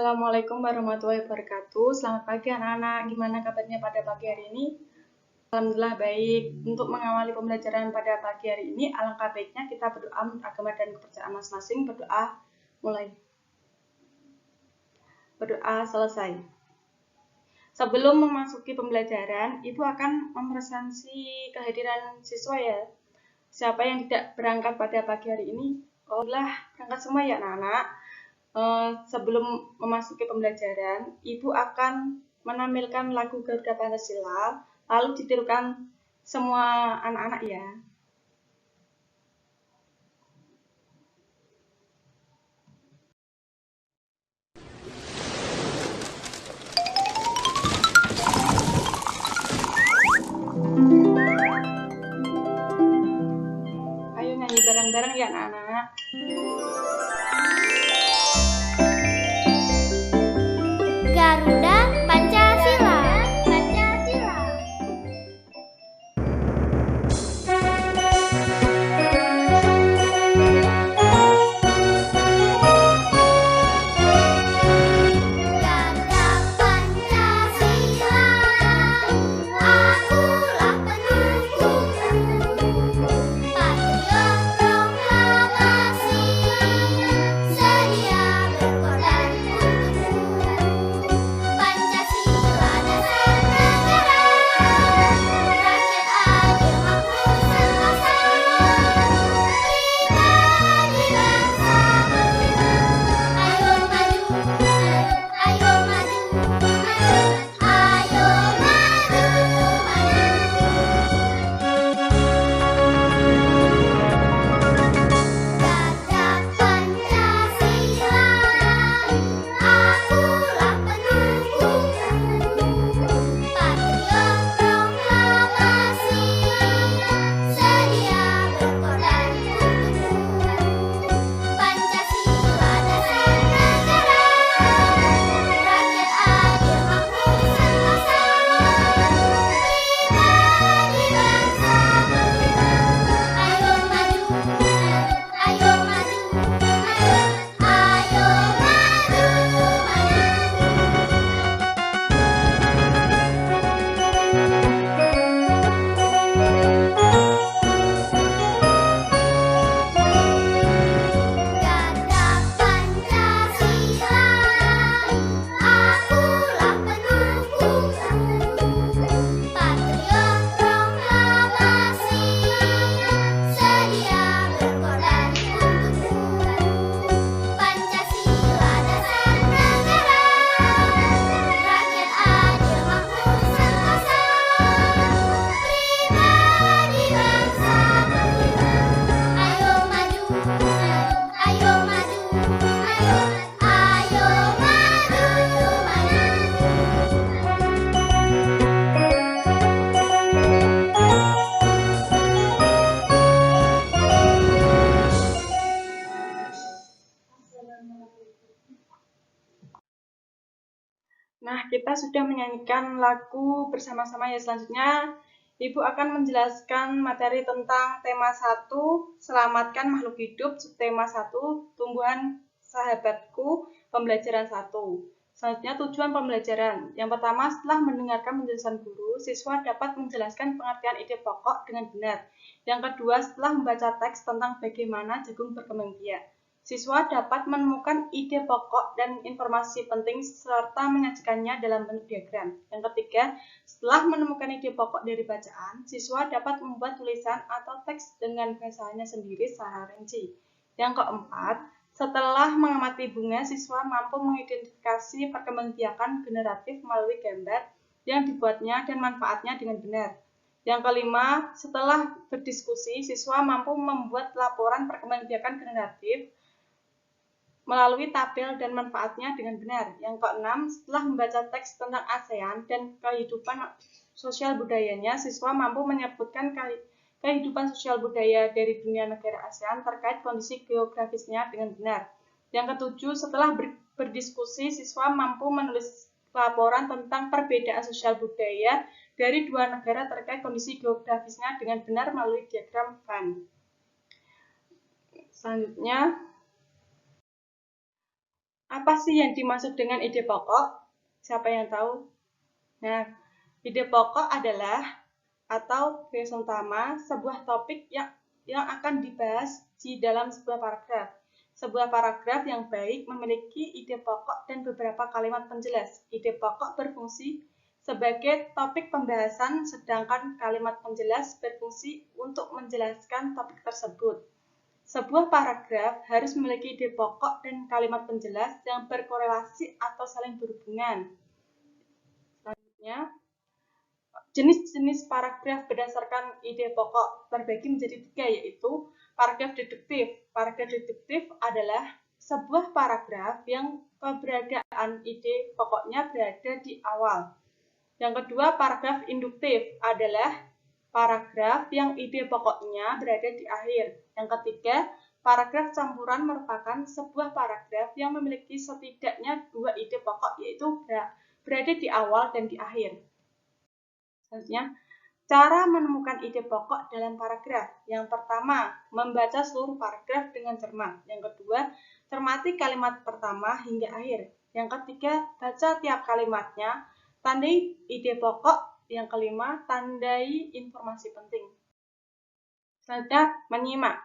Assalamualaikum warahmatullahi wabarakatuh. Selamat pagi anak-anak. Gimana kabarnya pada pagi hari ini? Alhamdulillah baik. Untuk mengawali pembelajaran pada pagi hari ini, alangkah baiknya kita berdoa menurut agama dan kepercayaan masing-masing. Berdoa mulai. Berdoa selesai. Sebelum memasuki pembelajaran, Ibu akan memeresensi kehadiran siswa ya. Siapa yang tidak berangkat pada pagi hari ini? Oh lah, berangkat semua ya anak-anak. Sebelum memasuki pembelajaran, Ibu akan menampilkan lagu Garuda Pancasila, lalu ditirukan semua anak-anak ya. Ayo nyanyi bareng-bareng ya anak-anak. Garuda Pancasila. Garuda Pancasila, akulah pendukungmu. Patriot proklamasi, sedia berkorban untukmu. Pancasila dasar negara, rakyat adil makmur serta sama, pribadi bangsa bernegara. Ayo maju, ayo maju, ayo maju, Garuda Pancasila, akulah pendukungmu. Patriot proklamasi, sedia berkorban untukmu. Pancasila dasar negara, rakyat adil makmur serta sama, pribadi bangsa bernegara. Ayo maju, ayo maju, ayo Garuda Pancasila, akulah pendukungmu. Patriot proklamasi, sedia berkorban untukmu. Pancasila dasar negara, rakyat adil makmur serta sama, pribadi bangsa bernegara. Ayo maju, ayo maju, ayo Nah, kita sudah menyanyikan lagu bersama-sama ya. Selanjutnya, Ibu akan menjelaskan materi tentang tema 1, Selamatkan Makhluk Hidup, subtema 1, Tumbuhan Sahabatku, pembelajaran 1. Selanjutnya, tujuan pembelajaran. Yang pertama, setelah mendengarkan penjelasan guru, siswa dapat menjelaskan pengertian ide pokok dengan benar. Yang kedua, setelah membaca teks tentang bagaimana jagung berkembang biak, siswa dapat menemukan ide pokok dan informasi penting serta menyajikannya dalam bentuk diagram. Yang ketiga, setelah menemukan ide pokok dari bacaan, siswa dapat membuat tulisan atau teks dengan bahasanya sendiri secara rinci. Yang keempat, setelah mengamati bunga, siswa mampu mengidentifikasi perkembangbiakan generatif melalui gambar yang dibuatnya dan manfaatnya dengan benar. Yang kelima, setelah berdiskusi, siswa mampu membuat laporan perkembangbiakan generatif melalui tabel dan manfaatnya dengan benar. Yang keenam, setelah membaca teks tentang ASEAN dan kehidupan sosial budayanya, siswa mampu menyebutkan kehidupan sosial budaya dari dunia negara ASEAN terkait kondisi geografisnya dengan benar. Yang ketujuh, setelah berdiskusi, siswa mampu menulis laporan tentang perbedaan sosial budaya dari dua negara terkait kondisi geografisnya dengan benar melalui diagram Venn. Selanjutnya, Apa sih yang dimaksud dengan ide pokok? Siapa yang tahu? Nah, ide pokok adalah atau bahasan utama sebuah topik yang akan dibahas di dalam sebuah paragraf. Sebuah paragraf yang baik memiliki ide pokok dan beberapa kalimat penjelas. Ide pokok berfungsi sebagai topik pembahasan, sedangkan kalimat penjelas berfungsi untuk menjelaskan topik tersebut. Sebuah paragraf harus memiliki ide pokok dan kalimat penjelas yang berkorelasi atau saling berhubungan. Selanjutnya, jenis-jenis paragraf berdasarkan ide pokok terbagi menjadi 3, yaitu paragraf deduktif. Paragraf deduktif adalah sebuah paragraf yang keberadaan ide pokoknya berada di awal. Yang kedua, paragraf induktif adalah paragraf yang ide pokoknya berada di akhir. Yang ketiga, paragraf campuran merupakan sebuah paragraf yang memiliki setidaknya 2 ide pokok, yaitu berada di awal dan di akhir. Selanjutnya, cara menemukan ide pokok dalam paragraf. Yang pertama, membaca seluruh paragraf dengan cermat. Yang kedua, cermati kalimat pertama hingga akhir. Yang ketiga, baca tiap kalimatnya, tandai ide pokok. Yang kelima, tandai informasi penting. Selanjutnya, menyimak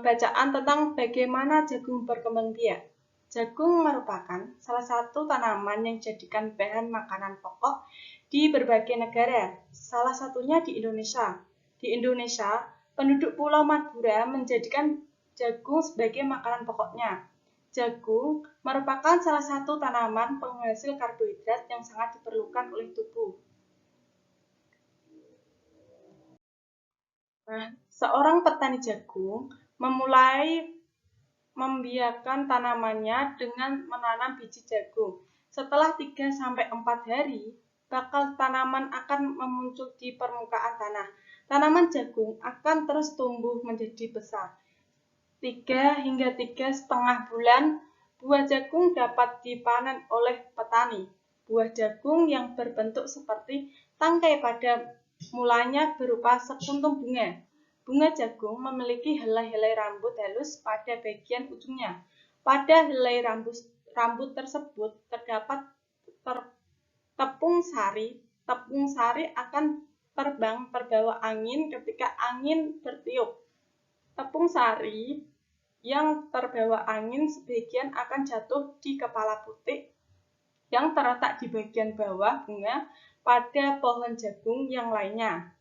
bacaan tentang bagaimana jagung berkembang biak. Jagung merupakan salah satu tanaman yang dijadikan bahan makanan pokok di berbagai negara, salah satunya di Indonesia. Di Indonesia, penduduk Pulau Madura menjadikan jagung sebagai makanan pokoknya. Jagung merupakan salah satu tanaman penghasil karbohidrat yang sangat diperlukan oleh tubuh. Nah, seorang petani jagung memulai membiarkan tanamannya dengan menanam biji jagung. Setelah 3-4 hari, bakal tanaman akan memuncul di permukaan tanah. Tanaman jagung akan terus tumbuh menjadi besar. 3-3,5 bulan, buah jagung dapat dipanen oleh petani. Buah jagung yang berbentuk seperti tangkai pada mulanya berupa sekuntum bunga. Bunga jagung memiliki helai-helai rambut halus pada bagian ujungnya. Pada helai rambut tersebut terdapat tepung sari. Tepung sari akan terbang terbawa angin ketika angin bertiup. Tepung sari yang terbawa angin sebagian akan jatuh di kepala putik yang terletak di bagian bawah bunga pada pohon jagung yang lainnya.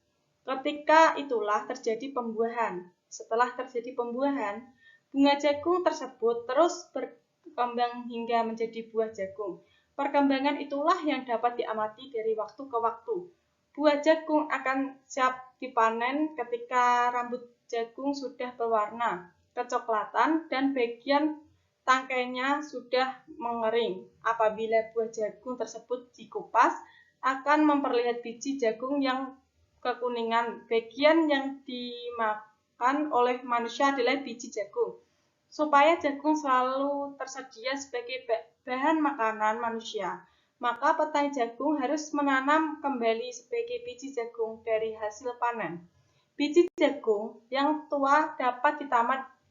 Ketika itulah terjadi pembuahan. Setelah terjadi pembuahan, bunga jagung tersebut terus berkembang hingga menjadi buah jagung. Perkembangan itulah yang dapat diamati dari waktu ke waktu. Buah jagung akan siap dipanen ketika rambut jagung sudah berwarna kecoklatan dan bagian tangkainya sudah mengering. Apabila buah jagung tersebut dikupas, akan memperlihat biji jagung yang kekuningan. Bagian yang dimakan oleh manusia adalah biji jagung. Supaya jagung selalu tersedia sebagai bahan makanan manusia, maka petani jagung harus menanam kembali sebagai biji jagung dari hasil panen. Biji jagung yang tua dapat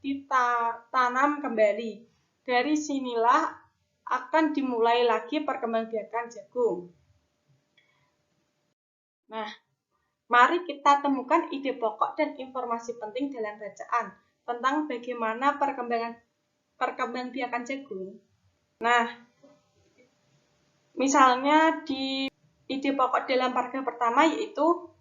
ditanam kembali. Dari sinilah akan dimulai lagi perkembangbiakan jagung. Nah, mari kita temukan ide pokok dan informasi penting dalam bacaan tentang bagaimana perkembangbiakan jagung. Nah, misalnya di ide pokok dalam paragraf pertama yaitu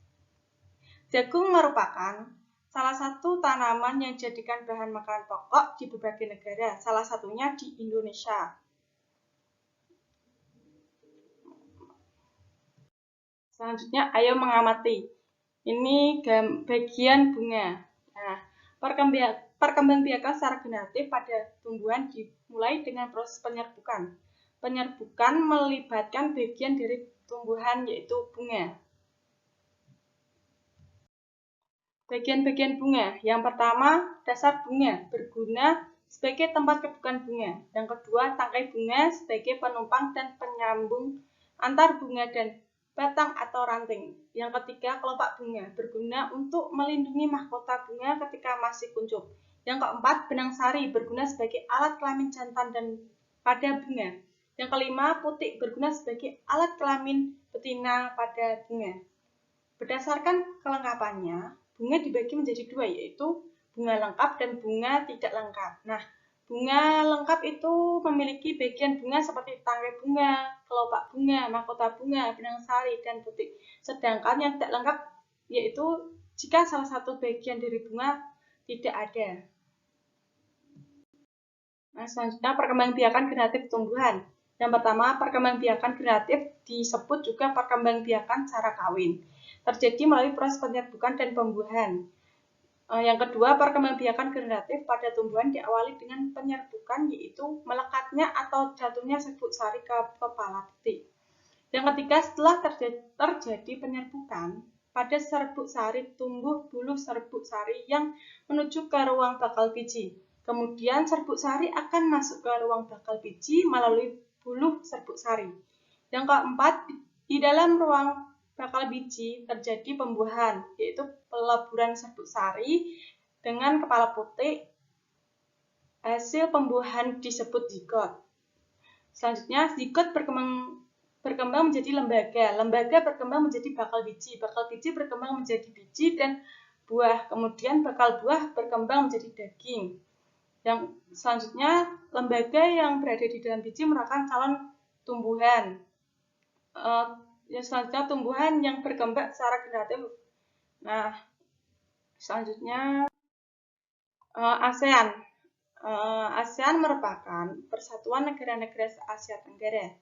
jagung merupakan salah satu tanaman yang dijadikan bahan makanan pokok di berbagai negara, salah satunya di Indonesia. Selanjutnya, ayo mengamati. Ini bagian bunga. Nah, perkembangbiakan secara generatif pada tumbuhan dimulai dengan proses penyerbukan. Penyerbukan melibatkan bagian dari tumbuhan yaitu bunga. Bagian-bagian bunga. Yang pertama, dasar bunga berguna sebagai tempat kedudukan bunga. Yang kedua, tangkai bunga sebagai penumpang dan penyambung antar bunga dan batang atau ranting. Yang ketiga, kelopak bunga berguna untuk melindungi mahkota bunga ketika masih kuncup. Yang keempat, benang sari berguna sebagai alat kelamin jantan dan pada bunga. Yang kelima, putik berguna sebagai alat kelamin betina pada bunga. Berdasarkan kelengkapannya, bunga dibagi menjadi dua, yaitu bunga lengkap dan bunga tidak lengkap. Nah, bunga lengkap itu memiliki bagian bunga seperti tangkai bunga, kelopak bunga, mahkota bunga, benang sari, dan putik. Sedangkan yang tidak lengkap yaitu jika salah satu bagian dari bunga tidak ada. Nah, selanjutnya perkembangbiakan generatif tumbuhan. Yang pertama, perkembangbiakan generatif disebut juga perkembangbiakan cara kawin. Terjadi melalui proses penyerbukan dan pembuahan. Yang kedua, perkembangbiakan generatif pada tumbuhan diawali dengan penyerbukan, yaitu melekatnya atau jatuhnya serbuk sari ke kepala putik. Yang ketiga, setelah terjadi penyerbukan, pada serbuk sari tumbuh buluh serbuk sari yang menuju ke ruang bakal biji. Kemudian serbuk sari akan masuk ke ruang bakal biji melalui buluh serbuk sari. Yang keempat, di dalam ruang bakal biji terjadi pembuahan, yaitu peleburan serbuk sari dengan kepala putik. Hasil pembuahan disebut zigot. Selanjutnya, zigot berkembang menjadi lembaga. Lembaga berkembang menjadi bakal biji. Bakal biji berkembang menjadi biji dan buah. Kemudian bakal buah berkembang menjadi daging. Yang selanjutnya, lembaga yang berada di dalam biji merupakan calon tumbuhan. Yang selanjutnya, tumbuhan yang berkembang secara generatif. Nah, selanjutnya ASEAN. ASEAN merupakan persatuan negara-negara Asia Tenggara.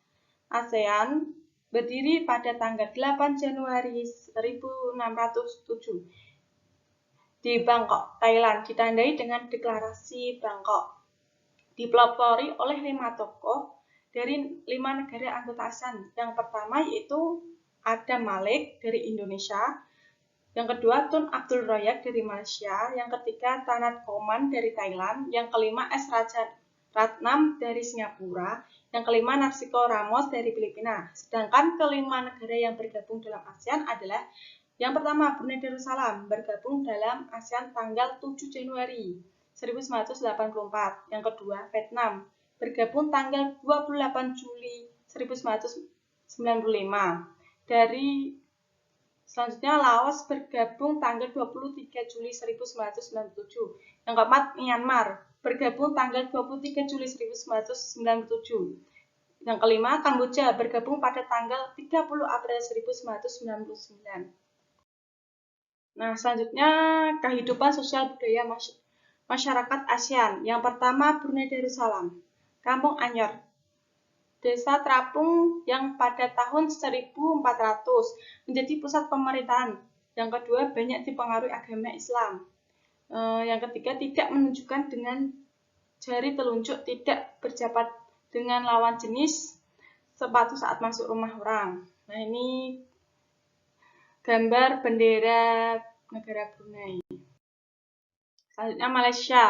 ASEAN berdiri pada tanggal 8 Januari 1607 di Bangkok, Thailand, ditandai dengan Deklarasi Bangkok. Dipelopori oleh 5 tokoh dari 5 negara anggota ASEAN. Yang pertama yaitu Adam Malik dari Indonesia, yang kedua Tun Abdul Royak dari Malaysia, yang ketiga Tanat Koman dari Thailand, yang kelima S. Ratnam dari Singapura, yang kelima Narsiko Ramos dari Filipina. Sedangkan kelima negara yang bergabung dalam ASEAN adalah yang pertama Brunei Darussalam, bergabung dalam ASEAN tanggal 7 Januari 1984. Yang kedua Vietnam, bergabung tanggal 28 Juli 1995. Selanjutnya Laos bergabung tanggal 23 Juli 1997. Yang keempat Myanmar, bergabung tanggal 23 Juli 1997. Yang kelima Kamboja, bergabung pada tanggal 30 April 1999. Nah, selanjutnya kehidupan sosial budaya masyarakat ASEAN. Yang pertama Brunei Darussalam, Kampung Anyar, desa terapung yang pada tahun 1400 menjadi pusat pemerintahan. Yang kedua banyak dipengaruhi agama Islam. Yang ketiga tidak menunjukkan dengan jari telunjuk, tidak berjabat dengan lawan jenis sepatu saat masuk rumah orang. Nah, ini gambar bendera negara Brunei. Selanjutnya Malaysia.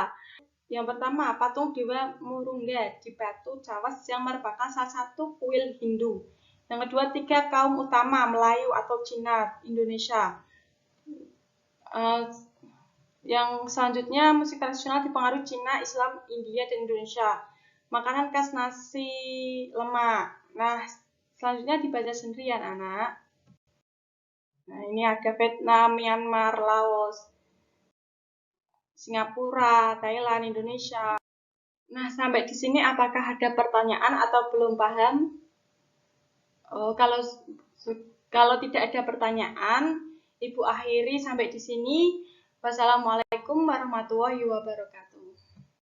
Yang pertama, patung Dewa Murungga di Batu Cawas yang merupakan salah satu kuil Hindu. Yang kedua, 3 kaum utama Melayu atau Cina, Indonesia. Yang selanjutnya, musik tradisional dipengaruhi Cina, Islam, India, dan Indonesia. Makanan khas nasi lemak. Nah, selanjutnya dibaca sendiri ya anak. Nah, ini ada Vietnam, Myanmar, Laos, Singapura, Thailand, Indonesia. Nah, sampai di sini apakah ada pertanyaan atau belum paham? Kalau tidak ada pertanyaan, Ibu akhiri sampai di sini. Wassalamualaikum warahmatullahi wabarakatuh.